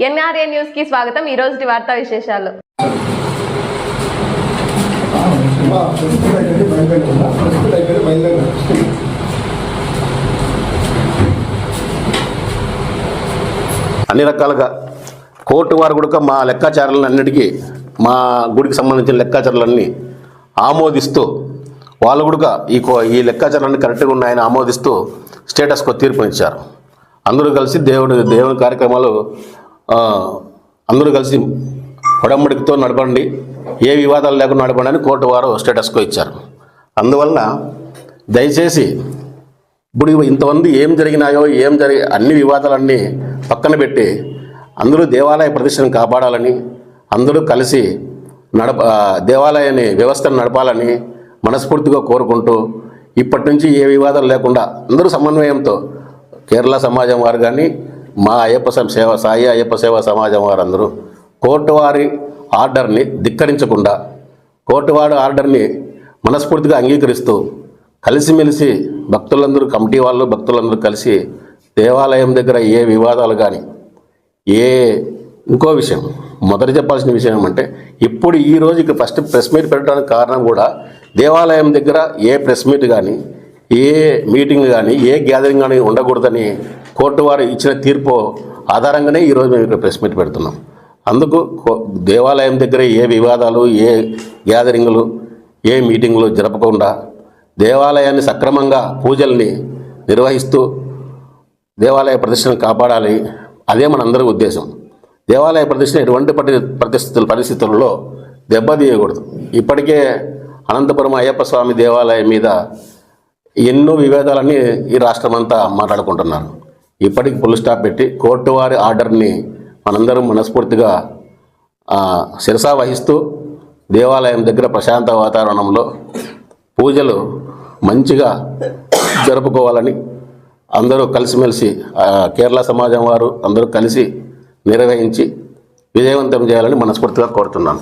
NRA news కి స్వాగతం. ఈ రోజు వార్తా విశేషాలు. అన్ని రకాలుగా కోర్టు వారు కూడా మా లెక్కాచారాలన్నిటికీ, మా గుడికి సంబంధించిన లెక్కాచారాలన్నీ ఆమోదిస్తూ, వాళ్ళు కూడా ఈ లెక్కాచారాలన్నీ కరెక్ట్గా ఉన్నాయని ఆమోదిస్తూ స్టేటస్కో తీర్పునిచ్చారు. అందరూ కలిసి దేవుని కార్యక్రమాలు అందరూ కలిసి ఒడంబడికతో నడపండి, ఏ వివాదాలు లేకుండా నడపండి అని కోర్టు వారు స్టేటస్కో ఇచ్చారు. అందువలన దయచేసి ఇప్పుడు ఇంతమంది ఏం జరిగినాయో అన్ని వివాదాలన్నీ పక్కన పెట్టి అందరూ దేవాలయ ప్రతిష్టను కాపాడాలని, అందరూ కలిసి దేవాలయాన్ని వ్యవస్థను నడపాలని మనస్ఫూర్తిగా కోరుకుంటూ, ఇప్పటి నుంచి ఏ వివాదాలు లేకుండా అందరూ సమన్వయంతో కేరళ సమాజం వారు కానీ, మా సాయి అయ్యప్ప సేవా సమాజం వారు అందరూ కోర్టు వారి ఆర్డర్ని ధిక్కరించకుండా, కోర్టు వారి ఆర్డర్ని మనస్ఫూర్తిగా అంగీకరిస్తూ కలిసిమెలిసి భక్తులందరూ, కమిటీ వాళ్ళు భక్తులందరూ కలిసి దేవాలయం దగ్గర ఏ వివాదాలు కానీ, ఇంకో విషయం మొదట చెప్పాల్సిన విషయం ఏమంటే, ఇప్పుడు ఈ రోజుకి ఫస్ట్ ప్రెస్ మీట్ పెట్టడానికి కారణం కూడా దేవాలయం దగ్గర ఏ ప్రెస్ మీట్ కానీ, ఏ మీటింగ్ కానీ, ఏ గ్యాదరింగ్ కానీ ఉండకూడదని కోర్టు వారు ఇచ్చిన తీర్పు ఆధారంగానే ఈరోజు మేము ఇక్కడ ప్రెస్ మీట్ పెడుతున్నాం. అందుకు దేవాలయం దగ్గర ఏ వివాదాలు, ఏ గ్యాదరింగ్లు, ఏ మీటింగ్లు జరపకుండా దేవాలయాన్ని సక్రమంగా పూజల్ని నిర్వహిస్తూ దేవాలయ ప్రతిష్టను కాపాడాలి. అదే మనందరి ఉద్దేశం. దేవాలయ ప్రతిష్ట ఎటువంటి పరిస్థితుల్లో దెబ్బతీయకూడదు. ఇప్పటికే అనంతపురం అయ్యప్ప స్వామి దేవాలయం మీద ఎన్నో వివాదాలన్నీ ఈ రాష్ట్రమంతా మాట్లాడుకుంటున్నారు. ఇప్పటికి ఫుల్ స్టాప్ పెట్టి కోర్టు వారి ఆర్డర్ని మనందరం మనస్ఫూర్తిగా శిరసా వహిస్తూ దేవాలయం దగ్గర ప్రశాంత వాతావరణంలో పూజలు మంచిగా జరుపుకోవాలని అందరూ కలిసిమెలిసి కేరళ సమాజం వారు అందరూ కలిసి నిర్వహించి విజయవంతం చేయాలని మనస్ఫూర్తిగా కోరుతున్నాను.